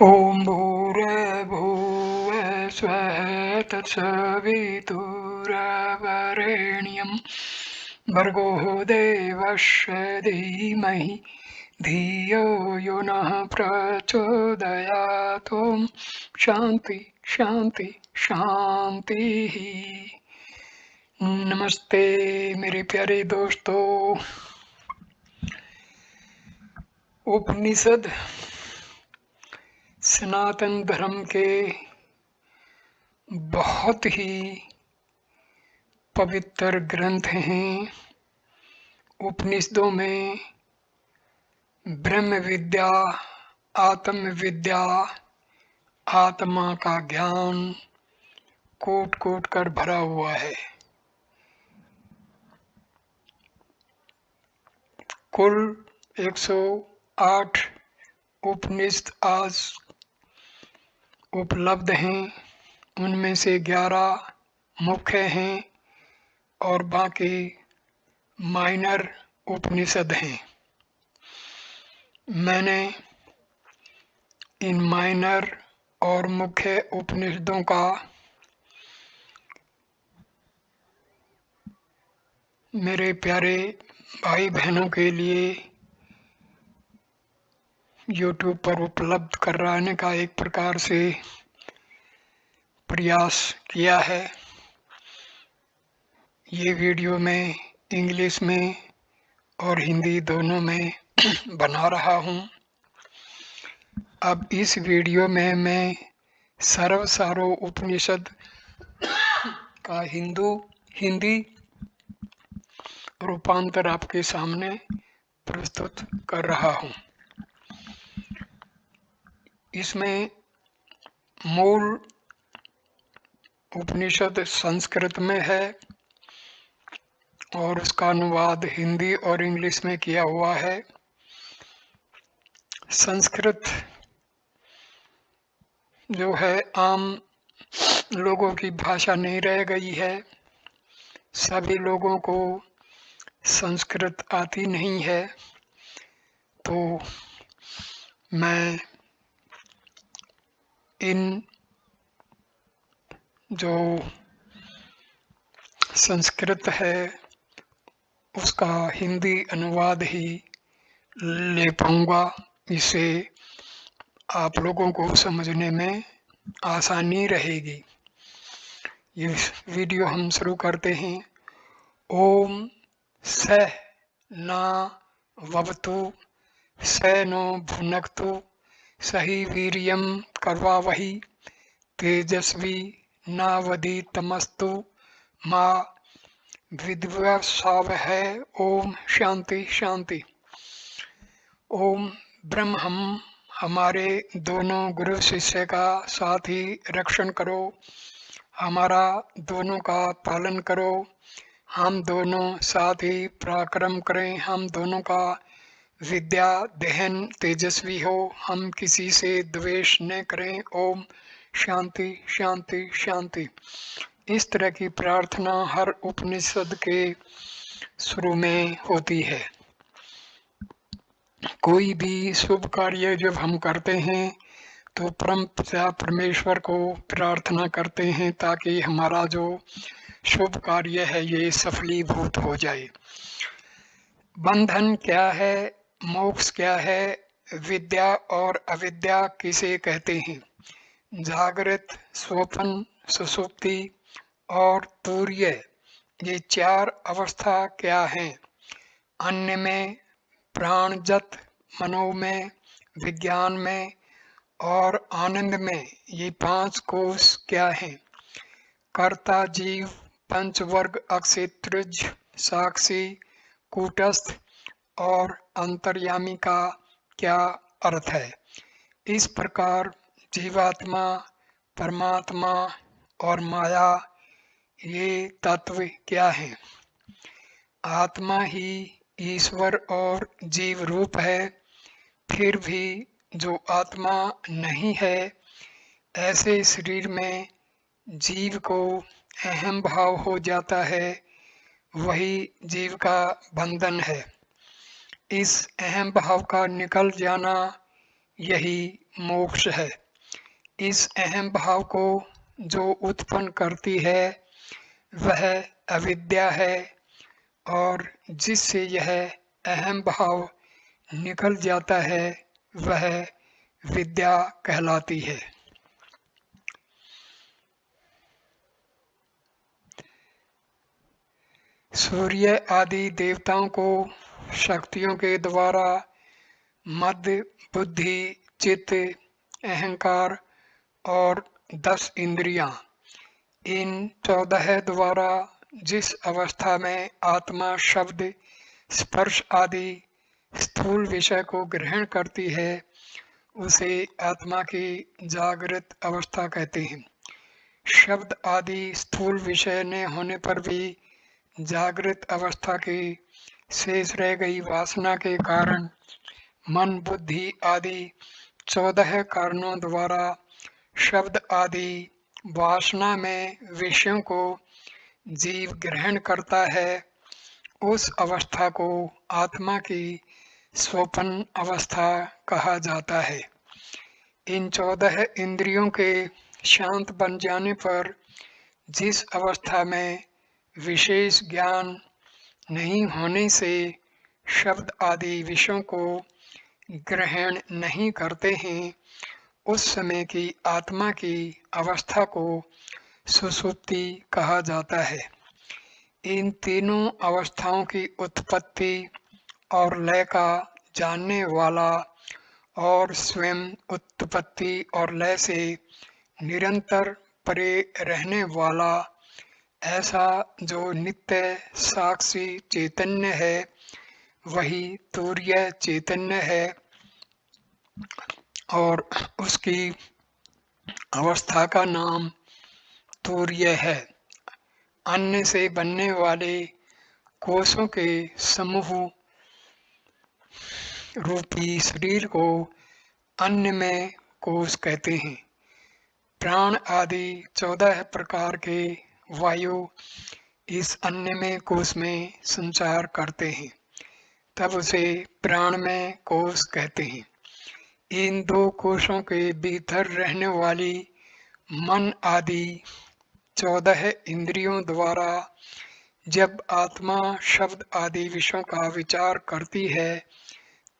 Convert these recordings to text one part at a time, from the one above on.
ॐ भूर्भुवः स्वः तत्सवितुर्वरेण्यं भर्गो देवस्य धीमहि धियो यो नः प्रचोदयात्। ॐ शांति शांति शांति। नमस्ते मेरे प्यारे दोस्तों। उपनिषद सनातन धर्म के बहुत ही पवित्र ग्रंथ हैं। उपनिषदों में ब्रह्म विद्या, आत्म विद्या, आत्मा का ज्ञान कोट कोट कर भरा हुआ है। कुल 108 उपनिषद आज उपलब्ध हैं। उनमें से 11 मुख्य हैं और बाकी माइनर उपनिषद हैं। मैंने इन माइनर और मुख्य उपनिषदों का मेरे प्यारे भाई बहनों के लिए YouTube पर उपलब्ध कराने का एक प्रकार से प्रयास किया है। ये वीडियो मैं इंग्लिश में और हिंदी दोनों में बना रहा हूँ। अब इस वीडियो में मैं सारों उपनिषद का हिंदी रूपांतर आपके सामने प्रस्तुत कर रहा हूँ। इसमें मूल उपनिषद संस्कृत में है और उसका अनुवाद हिंदी और इंग्लिश में किया हुआ है। संस्कृत जो है आम लोगों की भाषा नहीं रह गई है। सभी लोगों को संस्कृत आती नहीं है, तो मैं इन जो संस्कृत है उसका हिंदी अनुवाद ही ले पाऊंगा। इससे आप लोगों को समझने में आसानी रहेगी। ये वीडियो हम शुरू करते हैं। ओम सह ना ववतु सैनो भुनक्तु सही वीर्यम करवावहि तेजस्वी नावधीतमस्तु माँ विद्विषावहै। ओम शांति शांति। ओम ब्रह्म हमारे दोनों गुरु शिष्य का साथ ही रक्षण करो, हमारा दोनों का पालन करो, हम दोनों साथ ही पराक्रम करें, हम दोनों का विद्या दहन तेजस्वी हो, हम किसी से द्वेष न करें। ओम शांति शांति शांति। इस तरह की प्रार्थना हर उपनिषद के शुरू में होती है। कोई भी शुभ कार्य जब हम करते हैं तो परम पिता परमेश्वर को प्रार्थना करते हैं ताकि हमारा जो शुभ कार्य है ये सफलीभूत हो जाए। बंधन क्या है, मोक्ष क्या है, विद्या और अविद्या किसे कहते हैं, जागृत, स्वप्न, सुषुप्ति और तुर्य, ये 4 अवस्था क्या हैं, अन्य में, प्राणजत, मनो में, विज्ञान में और आनंद में, ये 5 कोश क्या हैं, कर्ता, जीव, पंचवर्ग, अक्षेत्रज, साक्षी, कूटस्थ और अंतर्यामी का क्या अर्थ है। इस प्रकार जीवात्मा, परमात्मा और माया ये तत्व क्या हैं। आत्मा ही ईश्वर और जीव रूप है। फिर भी जो आत्मा नहीं है, ऐसे शरीर में जीव को अहम भाव हो जाता है, वही जीव का बंधन है। इस अहम भाव का निकल जाना यही मोक्ष है। इस अहम भाव को जो उत्पन्न करती है वह अविद्या है, और जिससे यह अहम भाव निकल जाता है वह विद्या कहलाती है। सूर्य आदि देवताओं को शक्तियों के द्वारा मद, बुद्धि, चित्त, अहंकार और 10 इंद्रियां, इन 14 द्वारा जिस अवस्था में आत्मा शब्द, स्पर्श आदि स्थूल विषय को ग्रहण करती है उसे आत्मा की जागृत अवस्था कहते हैं। शब्द आदि स्थूल विषय न होने पर भी जागृत अवस्था की शेष रह गई वासना के कारण मन, बुद्धि आदि 14 कारणों द्वारा शब्द आदि वासना में विषयों को जीव ग्रहण करता है। उस अवस्था को आत्मा की स्वपन अवस्था कहा जाता है। इन 14 इंद्रियों के शांत बन जाने पर जिस अवस्था में विशेष ज्ञान नहीं होने से शब्द आदि विषयों को ग्रहण नहीं करते हैं, उस समय की आत्मा की अवस्था को सुषुप्ति कहा जाता है। इन तीनों अवस्थाओं की उत्पत्ति और लय का जानने वाला और स्वयं उत्पत्ति और लय से निरंतर परे रहने वाला ऐसा जो नित्य साक्षी चैतन्य है वही तुर्य चैतन्य है, और उसकी अवस्था का नाम तुर्य है। अन्न से बनने वाले कोषों के समूह रूपी शरीर को अन्नमय कोष कहते हैं। प्राण आदि 14 प्रकार के वायु इस अन्नमय कोष में संचार करते हैं, तब उसे प्राणमय कोष कहते हैं। इन 2 कोषों के भीतर रहने वाली मन आदि 14 इंद्रियों द्वारा जब आत्मा शब्द आदि विषयों का विचार करती है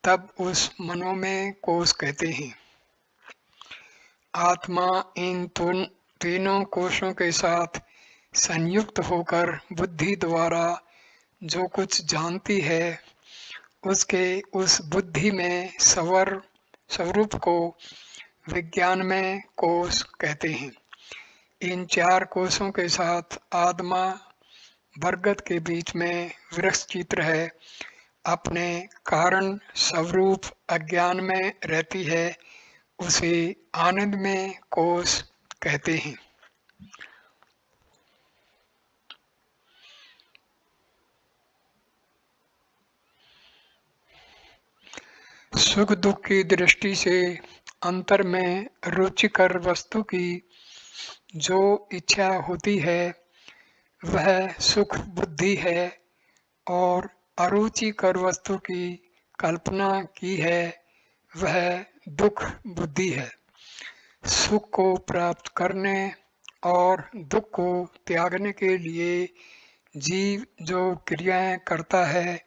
तब उस मनोमय कोष कहते हैं। आत्मा इन तीनों कोषों के साथ संयुक्त होकर बुद्धि द्वारा जो कुछ जानती है उसके उस बुद्धि में स्वरूप को विज्ञानमय कोष कहते हैं। इन 4 कोषों के साथ आत्मा बरगद के बीच में वृक्ष चित्र है, अपने कारण स्वरूप अज्ञान में रहती है, उसे आनंदमय कोष कहते हैं। सुख दुख की दृष्टि से अंतर में रुचिकर वस्तु की जो इच्छा होती है वह सुख बुद्धि है, और अरुचिकर वस्तु की कल्पना की है वह दुख बुद्धि है। सुख को प्राप्त करने और दुख को त्यागने के लिए जीव जो क्रियाएं करता है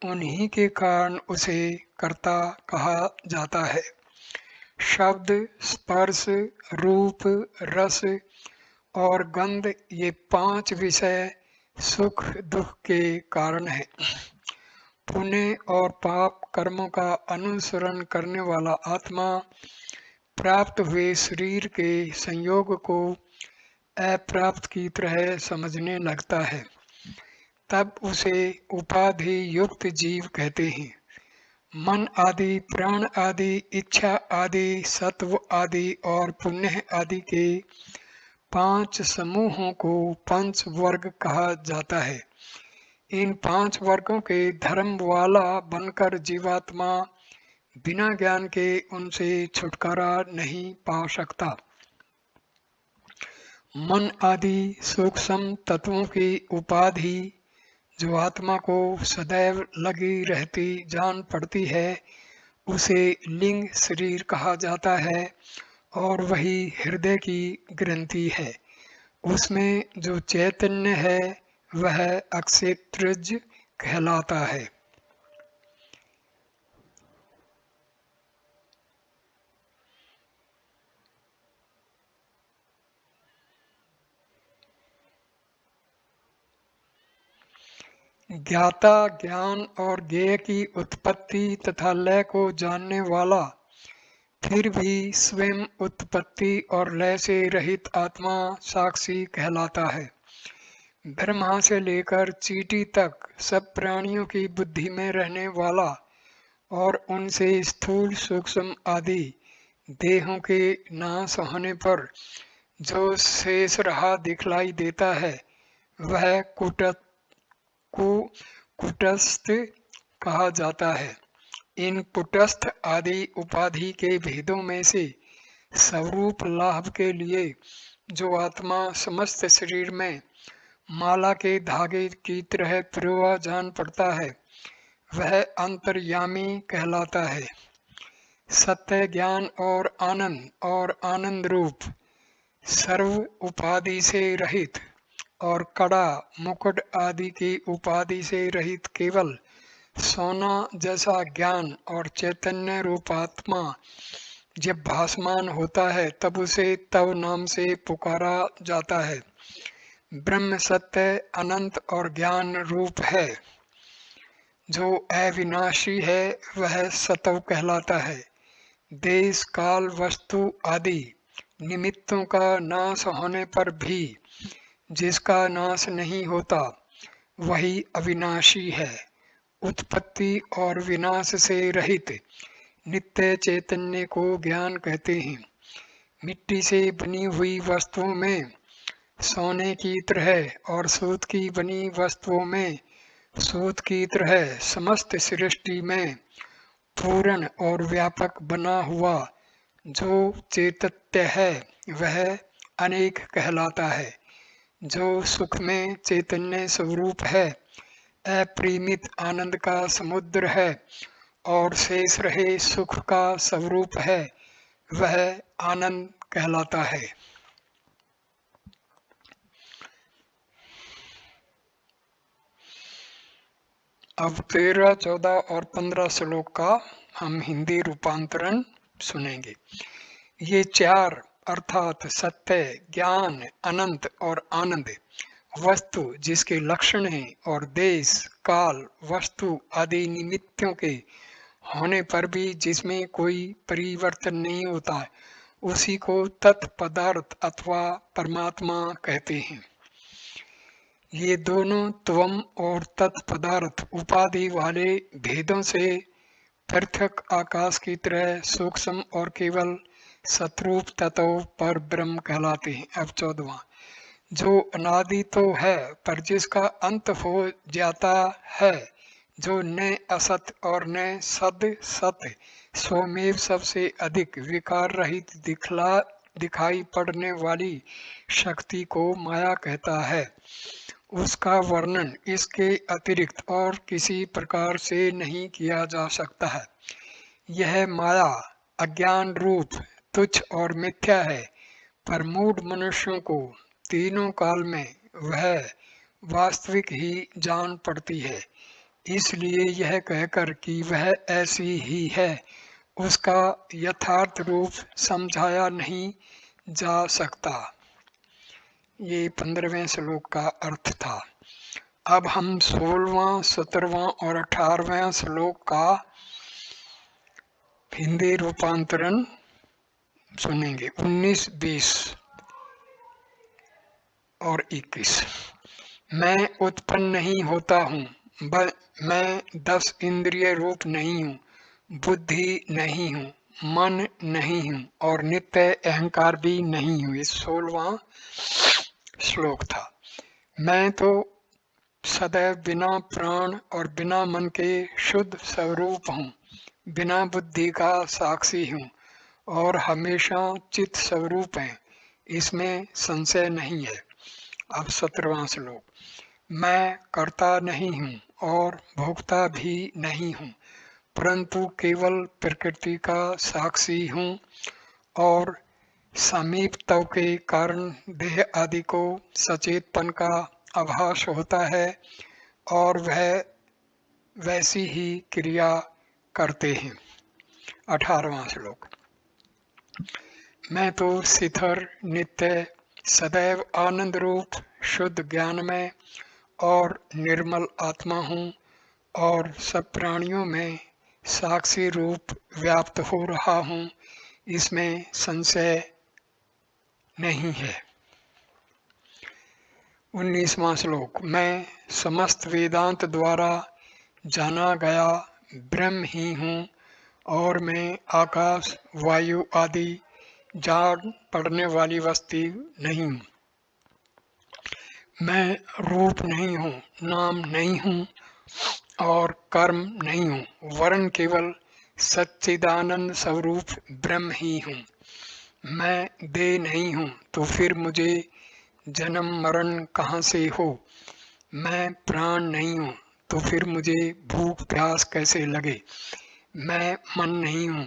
उन्हीं के कारण उसे कर्ता कहा जाता है। शब्द, स्पर्श, रूप, रस और गंध ये 5 विषय सुख दुख के कारण है। पुण्य और पाप कर्मों का अनुसरण करने वाला आत्मा प्राप्त हुए शरीर के संयोग को अप्राप्त की तरह समझने लगता है, तब उसे उपाधि युक्त जीव कहते हैं। मन आदि, प्राण आदि, इच्छा आदि, सत्व आदि और पुण्य आदि के 5 समूहों को पंच वर्ग कहा जाता है। इन 5 वर्गों के धर्म वाला बनकर जीवात्मा बिना ज्ञान के उनसे छुटकारा नहीं पा सकता। मन आदि सूक्ष्म तत्वों की उपाधि जो आत्मा को सदैव लगी रहती जान पड़ती है उसे लिंग शरीर कहा जाता है और वही हृदय की ग्रंथि है। उसमें जो चैतन्य है वह अक्षेत्रज कहलाता है। ज्ञाता ज्ञान और ज्ञेय की उत्पत्ति तथा लय को जानने वाला, फिर भी स्वयं उत्पत्ति और लय से रहित आत्मा साक्षी कहलाता है। ब्रह्मा से लेकर चींटी तक सब प्राणियों की बुद्धि में रहने वाला और उनसे स्थूल सूक्ष्म आदि देहों के नाश होने पर जो शेष रहा दिखलाई देता है वह को कुटस्थ कहा जाता है। इन कुटस्थ आदि उपाधि के भेदों में से स्वरूप लाभ के लिए जो आत्मा समस्त शरीर में माला के धागे की तरह पिरोआ जान पड़ता है वह अंतर्यामी कहलाता है। सत्य ज्ञान और आनंद रूप सर्व उपाधि से रहित और कड़ा मुकुट आदि की उपाधि से रहित केवल सोना जैसा ज्ञान और चैतन्य रूपात्मा जब भासमान होता है तब उसे तव नाम से पुकारा जाता है। ब्रह्म सत्य अनंत और ज्ञान रूप है। जो अविनाशी है वह सतव कहलाता है। देश काल वस्तु आदि निमित्तों का नाश होने पर भी जिसका नाश नहीं होता वही अविनाशी है। उत्पत्ति और विनाश से रहित नित्य चैतन्य को ज्ञान कहते हैं। मिट्टी से बनी हुई वस्तुओं में सोने की तरह और सूत की बनी वस्तुओं में सूत की तरह समस्त सृष्टि में पूर्ण और व्यापक बना हुआ जो चैतन्य है वह अनेक कहलाता है। जो सुख में चैतन्य स्वरूप है, अपरिमित आनंद का समुद्र है और शेष रहे सुख का स्वरूप है वह आनंद कहलाता है। अब 13, 14 और 15 श्लोक का हम हिंदी रूपांतरण सुनेंगे। ये चार अर्थात सत्य ज्ञान अनंत और आनंद वस्तु जिसके लक्षण हैं और देश काल वस्तु आदि निमित्तों के होने पर भी जिसमें कोई परिवर्तन नहीं होता है उसी को तत्पदार्थ अथवा परमात्मा कहते हैं। ये दोनों त्वम और तत्पदार्थ उपाधि वाले भेदों से पृथक आकाश की तरह सूक्ष्म और केवल सतरूप तत्व पर ब्रह्म कहलाते हैं। अब 14वां, जो अनादि तो है पर जिसका अंत हो जाता है, जो न असत और न सद सत स्वमेव सबसे अधिक विकार रहित दिखाई पड़ने वाली शक्ति को माया कहता है। उसका वर्णन इसके अतिरिक्त और किसी प्रकार से नहीं किया जा सकता है। यह माया अज्ञान रूप तुच्छ और मिथ्या है, पर मूढ़ मनुष्यों को तीनों काल में वह वास्तविक ही जान पड़ती है। इसलिए यह कहकर कि वह ऐसी ही है उसका यथार्थ रूप समझाया नहीं जा सकता। ये 15वें श्लोक का अर्थ था। अब हम 16वां 17वां और 18वें श्लोक का हिंदी रूपांतरण सुनेंगे। 19, 20 और 21। मैं उत्पन्न नहीं होता हूँ, मैं 10 इंद्रिय रूप नहीं हूँ, बुद्धि नहीं हूँ, मन नहीं हूँ और नित्य अहंकार भी नहीं हूँ। ये 16वां श्लोक था। मैं तो सदैव बिना प्राण और बिना मन के शुद्ध स्वरूप हूँ, बिना बुद्धि का साक्षी हूँ और हमेशा चित स्वरूप है, इसमें संशय नहीं है। अब 17वां श्लोक, मैं कर्ता नहीं हूँ और भोक्ता भी नहीं हूँ, परंतु केवल प्रकृति का साक्षी हूँ और समीपता के कारण देह आदि को सचेतपन का आभास होता है और वह वैसी ही क्रिया करते हैं। 18वां श्लोक। मैं तो शिथिर नित्य सदैव आनंद रूप शुद्ध ज्ञान में और निर्मल आत्मा हूँ और सब प्राणियों में साक्षी रूप व्याप्त हो रहा हूँ, इसमें संशय नहीं है। 19वां श्लोक। मैं समस्त वेदांत द्वारा जाना गया ब्रह्म ही हूँ और मैं आकाश वायु आदि जान पड़ने वाली वस्तु नहीं हूँ। मैं रूप नहीं हूँ, नाम नहीं हूँ और कर्म नहीं हूँ, वरन केवल सच्चिदानंद स्वरूप ब्रह्म ही हूँ। मैं देह नहीं हूँ तो फिर मुझे जन्म मरण कहाँ से हो। मैं प्राण नहीं हूँ तो फिर मुझे भूख प्यास कैसे लगे। मैं मन नहीं हूँ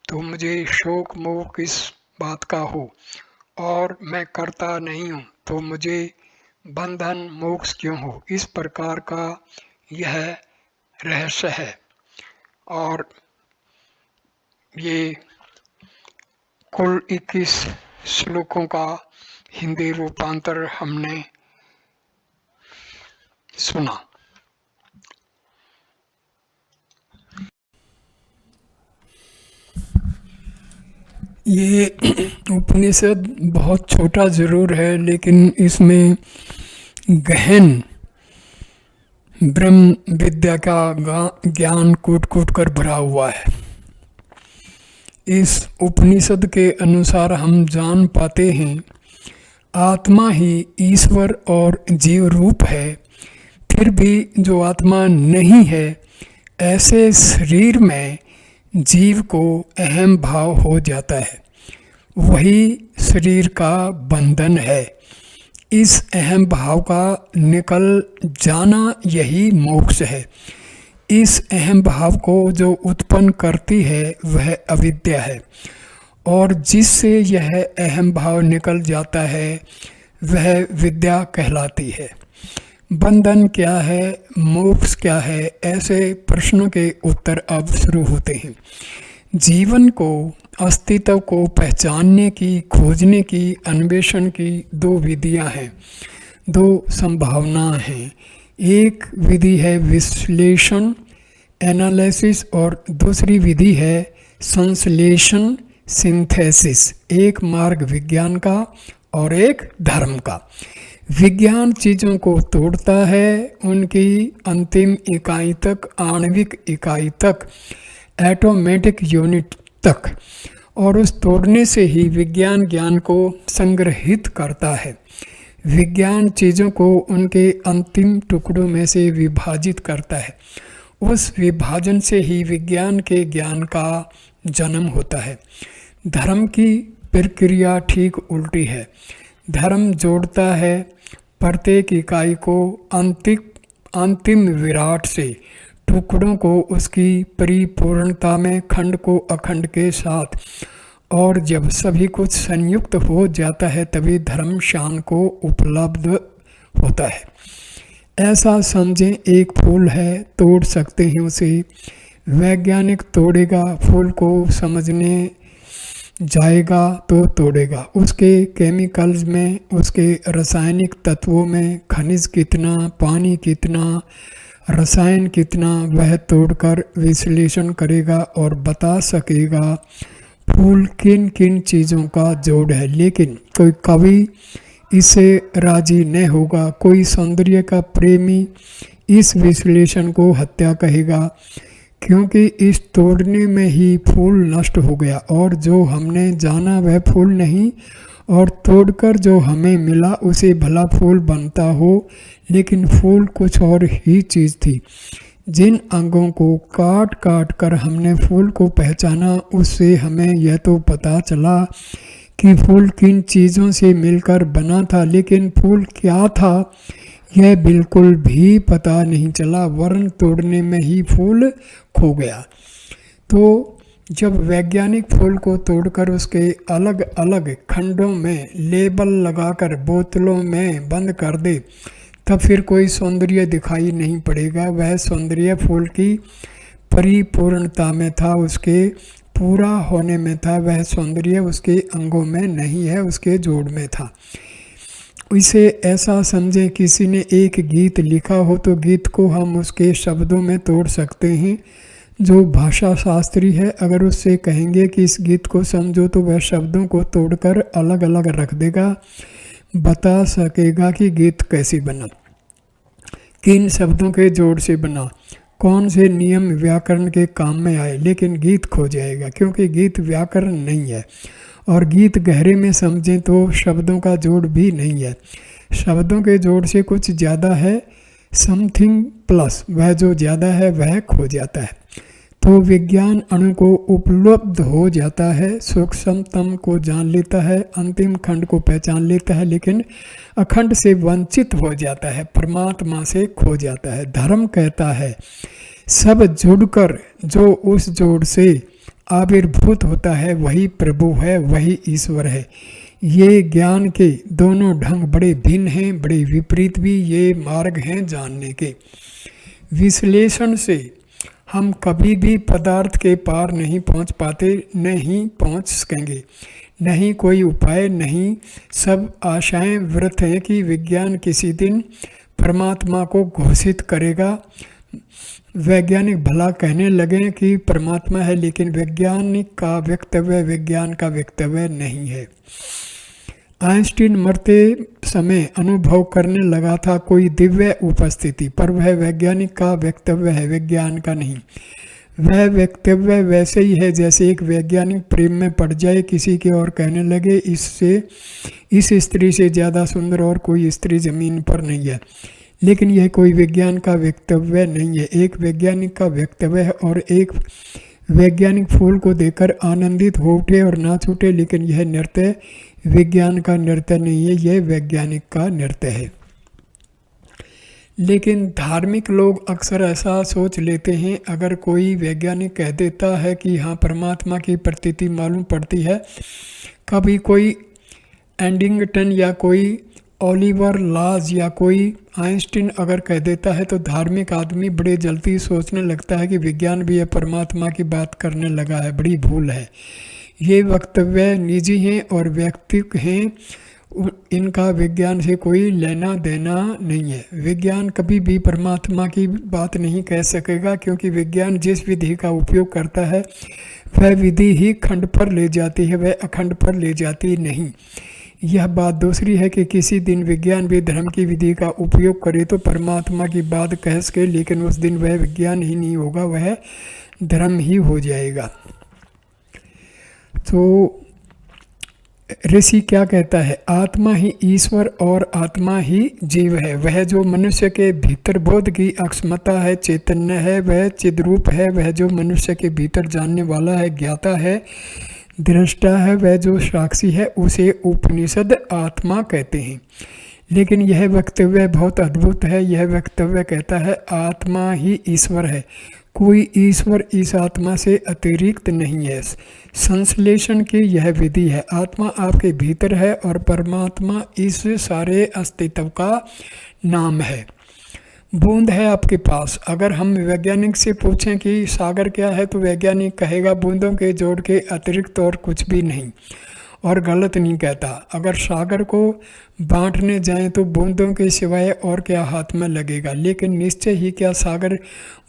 तो मुझे शोक मोह किस बात का हो और मैं कर्ता नहीं हूँ तो मुझे बंधन मोक्ष क्यों हो। इस प्रकार का यह रहस्य है और ये कुल 21 श्लोकों का हिंदी रूपांतर हमने सुना। ये उपनिषद बहुत छोटा जरूर है, लेकिन इसमें गहन ब्रह्म विद्या का ज्ञान कूट कूट कर भरा हुआ है। इस उपनिषद के अनुसार हम जान पाते हैं आत्मा ही ईश्वर और जीव रूप है। फिर भी जो आत्मा नहीं है, ऐसे शरीर में जीव को अहम भाव हो जाता है, वही शरीर का बंधन है। इस अहम भाव का निकल जाना यही मोक्ष है। इस अहम भाव को जो उत्पन्न करती है वह अविद्या है और जिससे यह अहम भाव निकल जाता है वह विद्या कहलाती है। बंधन क्या है, मोक्ष क्या है, ऐसे प्रश्नों के उत्तर अब शुरू होते हैं। जीवन को, अस्तित्व को पहचानने की, खोजने की, अन्वेषण की दो विधियां हैं, दो संभावनाएं हैं। एक विधि है विश्लेषण, एनालिसिस, और दूसरी विधि है संश्लेषण, सिंथेसिस। एक मार्ग विज्ञान का और एक धर्म का। विज्ञान चीज़ों को तोड़ता है, उनकी अंतिम इकाई तक, आणविक इकाई तक, एटॉमिक यूनिट तक, और उस तोड़ने से ही विज्ञान ज्ञान को संग्रहित करता है। विज्ञान चीज़ों को उनके अंतिम टुकड़ों में से विभाजित करता है। उस विभाजन से ही विज्ञान के ज्ञान का जन्म होता है। धर्म की प्रक्रिया ठीक उल्टी है। धर्म जोड़ता है प्रत्येक इकाई को अंतिम विराट से, टुकड़ों को उसकी परिपूर्णता में, खंड को अखंड के साथ, और जब सभी कुछ संयुक्त हो जाता है तभी धर्म शान को उपलब्ध होता है। ऐसा समझें, एक फूल है, तोड़ सकते हैं उसे। वैज्ञानिक तोड़ेगा, फूल को समझने जाएगा तो तोड़ेगा। उसके केमिकल्स में, उसके रासायनिक तत्वों में, खनिज कितना, पानी कितना, रसायन कितना, वह तोड़कर विश्लेषण करेगा और बता सकेगा फूल किन किन चीज़ों का जोड़ है। लेकिन कोई कवि इससे राजी न होगा, कोई सौंदर्य का प्रेमी इस विश्लेषण को हत्या कहेगा, क्योंकि इस तोड़ने में ही फूल नष्ट हो गया और जो हमने जाना वह फूल नहीं, और तोड़कर जो हमें मिला उसे भला फूल बनता हो, लेकिन फूल कुछ और ही चीज़ थी। जिन अंगों को काट काट कर हमने फूल को पहचाना, उससे हमें यह तो पता चला कि फूल किन चीज़ों से मिलकर बना था, लेकिन फूल क्या था यह बिल्कुल भी पता नहीं चला, वर्ण तोड़ने में ही फूल खो गया। तो जब वैज्ञानिक फूल को तोड़कर उसके अलग अलग खंडों में लेबल लगाकर बोतलों में बंद कर दे, तब फिर कोई सौंदर्य दिखाई नहीं पड़ेगा। वह सौंदर्य फूल की परिपूर्णता में था, उसके पूरा होने में था। वह सौंदर्य उसके अंगों में नहीं है, उसके जोड़ में था। इसे ऐसा समझें, किसी ने एक गीत लिखा हो तो गीत को हम उसके शब्दों में तोड़ सकते हैं। जो भाषा शास्त्री है, अगर उससे कहेंगे कि इस गीत को समझो, तो वह शब्दों को तोड़कर अलग अलग रख देगा, बता सकेगा कि गीत कैसे बना, किन शब्दों के जोड़ से बना, कौन से नियम व्याकरण के काम में आए, लेकिन गीत खो जाएगा, क्योंकि गीत व्याकरण नहीं है। और गीत गहरे में समझें तो शब्दों का जोड़ भी नहीं है, शब्दों के जोड़ से कुछ ज़्यादा है, समथिंग प्लस, वह जो ज़्यादा है वह खो जाता है। तो विज्ञान अणु को उपलब्ध हो जाता है, सूक्ष्मतम को जान लेता है, अंतिम खंड को पहचान लेता है, लेकिन अखंड से वंचित हो जाता है, परमात्मा से खो जाता है। धर्म कहता है सब जुड़कर जो उस जोड़ से आविर्भूत होता है वही प्रभु है, वही ईश्वर है। ये ज्ञान के दोनों ढंग बड़े भिन्न हैं, बड़े विपरीत भी ये मार्ग हैं जानने के। विश्लेषण से हम कभी भी पदार्थ के पार नहीं पहुंच पाते, नहीं पहुंच सकेंगे, नहीं कोई उपाय नहीं। सब आशाएं व्यर्थ हैं कि विज्ञान किसी दिन परमात्मा को घोषित करेगा। वैज्ञानिक भला कहने लगे कि परमात्मा है, लेकिन वैज्ञानिक का वक्तव्य विज्ञान का वक्तव्य नहीं है। आइंस्टीन मरते समय अनुभव करने लगा था कोई दिव्य उपस्थिति, पर वह वैज्ञानिक का वक्तव्य है, विज्ञान का नहीं। वह वक्तव्य वैसे ही है जैसे एक वैज्ञानिक प्रेम में पड़ जाए किसी के और कहने लगे इस स्त्री से ज़्यादा सुंदर और कोई स्त्री जमीन पर नहीं है, लेकिन यह कोई विज्ञान का वक्तव्य नहीं है, एक वैज्ञानिक का वक्तव्य है। और एक वैज्ञानिक फूल को देखकर आनंदित हो उठे और नाच उठे, लेकिन यह नृत्य विज्ञान का नृत्य नहीं है, यह वैज्ञानिक का नृत्य है। लेकिन धार्मिक लोग अक्सर ऐसा सोच लेते हैं, अगर कोई वैज्ञानिक कह देता है कि हाँ परमात्मा की प्रतीति मालूम पड़ती है, कभी कोई एडिंगटन या कोई ओलिवर लाज या कोई आइंस्टीन अगर कह देता है, तो धार्मिक आदमी बड़े जल्दी सोचने लगता है कि विज्ञान भी है परमात्मा की बात करने लगा है, बड़ी भूल है। ये वक्तव्य निजी हैं और व्यक्तिक हैं, इनका विज्ञान से कोई लेना देना नहीं है। विज्ञान कभी भी परमात्मा की बात नहीं कह सकेगा, क्योंकि विज्ञान जिस विधि का उपयोग करता है वह विधि ही खंड पर ले जाती है, वह अखंड पर ले जाती नहीं। यह बात दूसरी है कि किसी दिन विज्ञान भी धर्म की विधि का उपयोग करे तो परमात्मा की बात कह सके, लेकिन उस दिन वह विज्ञान ही नहीं होगा, वह धर्म ही हो जाएगा। तो ऋषि क्या कहता है, आत्मा ही ईश्वर और आत्मा ही जीव है। वह जो मनुष्य के भीतर बोध की अक्षमता है, चैतन्य है, वह चिद्रूप है। वह जो मनुष्य के भीतर जानने वाला है, ज्ञाता है, दृष्टा है, वह जो साक्षी है, उसे उपनिषद आत्मा कहते हैं। लेकिन यह वक्तव्य बहुत अद्भुत है। यह वक्तव्य कहता है आत्मा ही ईश्वर है, कोई ईश्वर इस आत्मा से अतिरिक्त नहीं है। संश्लेषण की यह विधि है। आत्मा आपके भीतर है और परमात्मा इस सारे अस्तित्व का नाम है। बूंद है आपके पास। अगर हम वैज्ञानिक से पूछें कि सागर क्या है, तो वैज्ञानिक कहेगा बूंदों के जोड़ के अतिरिक्त और कुछ भी नहीं, और गलत नहीं कहता। अगर सागर को बांटने जाएं तो बूंदों के सिवाय और क्या हाथ में लगेगा, लेकिन निश्चय ही क्या सागर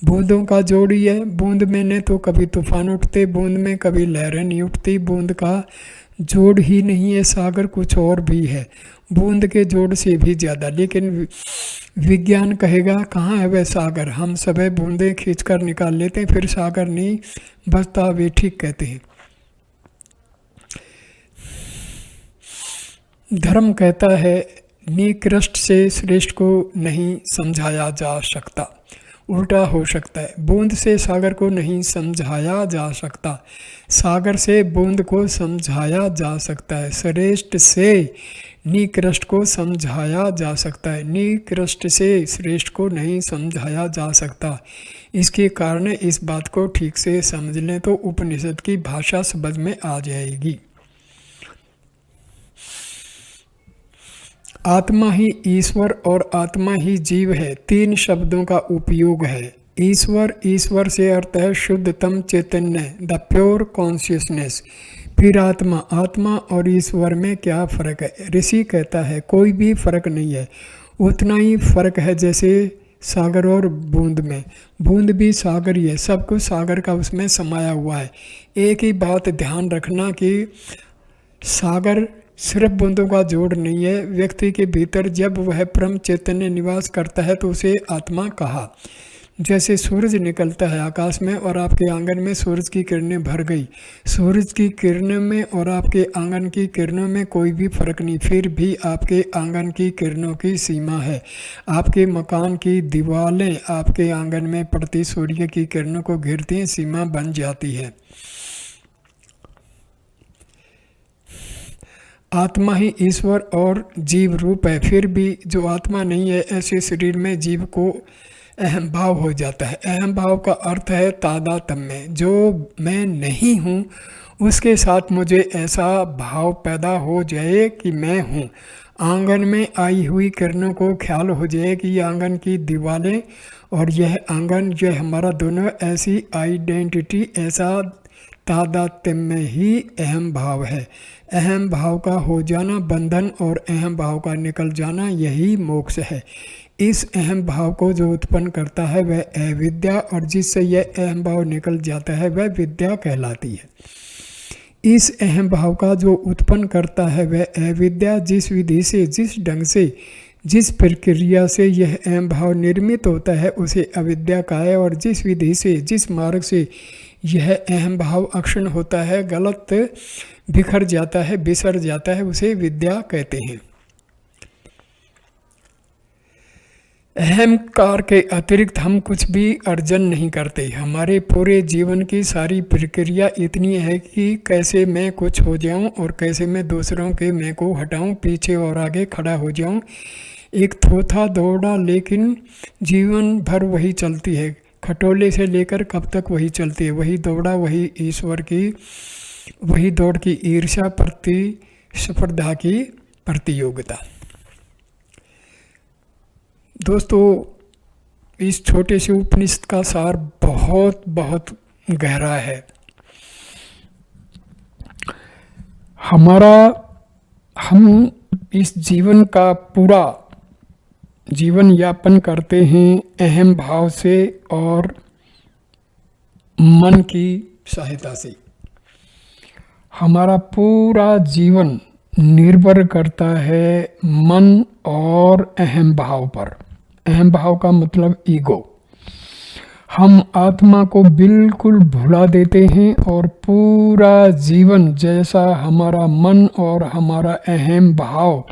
बूंदों का जोड़ ही है। बूंद में न तो कभी तूफान उठते, बूंद में कभी लहरें नहीं उठती, बूंद का जोड़ ही नहीं है। सागर कुछ और भी है, बूंद के जोड़ से भी ज़्यादा। लेकिन विज्ञान कहेगा कहाँ है वह सागर, हम सभी बूंदें खींचकर निकाल लेते हैं, फिर सागर नहीं बचता, वे ठीक कहते हैं। धर्म कहता है निकृष्ट से श्रेष्ठ को नहीं समझाया जा सकता, उल्टा हो सकता है। बूंद से सागर को नहीं समझाया जा सकता, सागर से बूंद को समझाया जा सकता है। श्रेष्ठ से निकृष्ट को समझाया जा सकता है, निकृष्ट से श्रेष्ठ को नहीं समझाया जा सकता। इसके कारण इस बात को ठीक से समझ लें तो उपनिषद की भाषा समझ में आ जाएगी। आत्मा ही ईश्वर और आत्मा ही जीव है, तीन शब्दों का उपयोग है। ईश्वर, ईश्वर से अर्थ है शुद्धतम चैतन्य, द प्योर कॉन्शियसनेस। फिर आत्मा, आत्मा और ईश्वर में क्या फ़र्क है? ऋषि कहता है कोई भी फ़र्क नहीं है, उतना ही फ़र्क है जैसे सागर और बूंद में। बूंद भी सागर ही है, सब कुछ सागर का उसमें समाया हुआ है। एक ही बात ध्यान रखना कि सागर सिर्फ बूंदों का जोड़ नहीं है, व्यक्ति के भीतर जब वह परम चैतन्य निवास करता है तो उसे आत्मा कहा। जैसे सूरज निकलता है आकाश में और आपके आंगन में सूरज की किरणें भर गई, सूरज की किरणों में और आपके आंगन की किरणों में कोई भी फर्क नहीं, फिर भी आपके आंगन की किरणों की सीमा है। आपके मकान की दीवारें आपके आंगन में पड़ती सूर्य की किरणों को घेरती हैं, सीमा बन जाती है। आत्मा ही ईश्वर और जीव रूप है, फिर भी जो आत्मा नहीं है ऐसे शरीर में जीव को अहम भाव हो जाता है। अहम भाव का अर्थ है तादात्म्य, जो मैं नहीं हूँ उसके साथ मुझे ऐसा भाव पैदा हो जाए कि मैं हूँ। आंगन में आई हुई किरणों को ख्याल हो जाए कि ये आंगन की दीवारें और यह आंगन, यह हमारा दोनों, ऐसी आइडेंटिटी, ऐसा तादात्म्य ही अहम भाव है। अहम भाव का हो जाना बंधन और अहम भाव का निकल जाना यही मोक्ष है। इस अहम भाव को जो उत्पन्न करता है वह अविद्या, और जिससे यह अहम भाव निकल जाता है वह विद्या कहलाती है। इस अहम भाव का जो उत्पन्न करता है वह अविद्या, जिस विधि से, जिस ढंग से, जिस प्रक्रिया से यह अहम भाव निर्मित होता है उसे अविद्या का है, और जिस विधि से, जिस मार्ग से यह अहम भाव अक्षुण्ण होता है, गलत बिखर जाता है, बिसर जाता है, उसे विद्या कहते हैं। अहंकार के अतिरिक्त हम कुछ भी अर्जन नहीं करते। हमारे पूरे जीवन की सारी प्रक्रिया इतनी है कि कैसे मैं कुछ हो जाऊं और कैसे मैं दूसरों के मैं को हटाऊं, पीछे और आगे खड़ा हो जाऊं। एक थोथा दौड़ा, लेकिन जीवन भर वही चलती है, खटोले से लेकर कब तक वही चलती है, वही दौड़ा, वही ईश्वर की, वही दौड़ की ईर्ष्या, प्रतिस्पर्धा की प्रतियोगिता। दोस्तों, इस छोटे से उपनिषद का सार बहुत बहुत गहरा है। हम इस जीवन का पूरा जीवन यापन करते हैं अहम भाव से और मन की सहायता से। हमारा पूरा जीवन निर्भर करता है मन और अहम भाव पर। अहम भाव का मतलब ईगो। हम आत्मा को बिल्कुल भुला देते हैं और पूरा जीवन जैसा हमारा मन और हमारा अहम भाव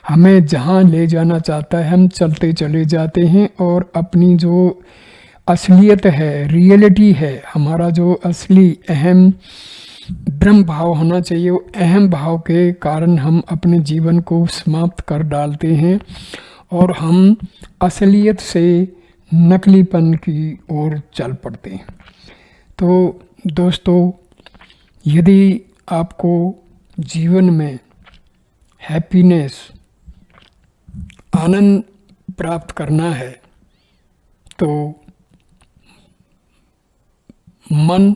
हमें जहाँ ले जाना चाहता है हम चलते चले जाते हैं, और अपनी जो असलियत है, रियलिटी है, हमारा जो असली अहम ब्रह्म भाव होना चाहिए, वो अहम भाव के कारण हम अपने जीवन को समाप्त कर डालते हैं और हम असलियत से नकलीपन की ओर चल पड़ते हैं। तो दोस्तों, यदि आपको जीवन में हैप्पीनेस, आनंद प्राप्त करना है तो मन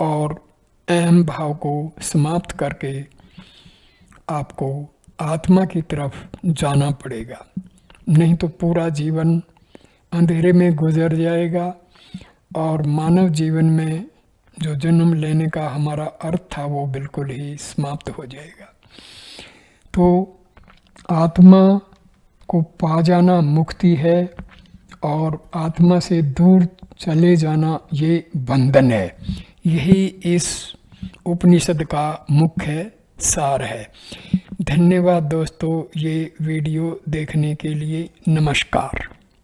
और अहम भाव को समाप्त करके आपको आत्मा की तरफ जाना पड़ेगा, नहीं तो पूरा जीवन अंधेरे में गुजर जाएगा और मानव जीवन में जो जन्म लेने का हमारा अर्थ था वो बिल्कुल ही समाप्त हो जाएगा। तो आत्मा को पा जाना मुक्ति है और आत्मा से दूर चले जाना ये बंधन है। यही इस उपनिषद का मुख्य सार है। धन्यवाद दोस्तों, ये वीडियो देखने के लिए। नमस्कार।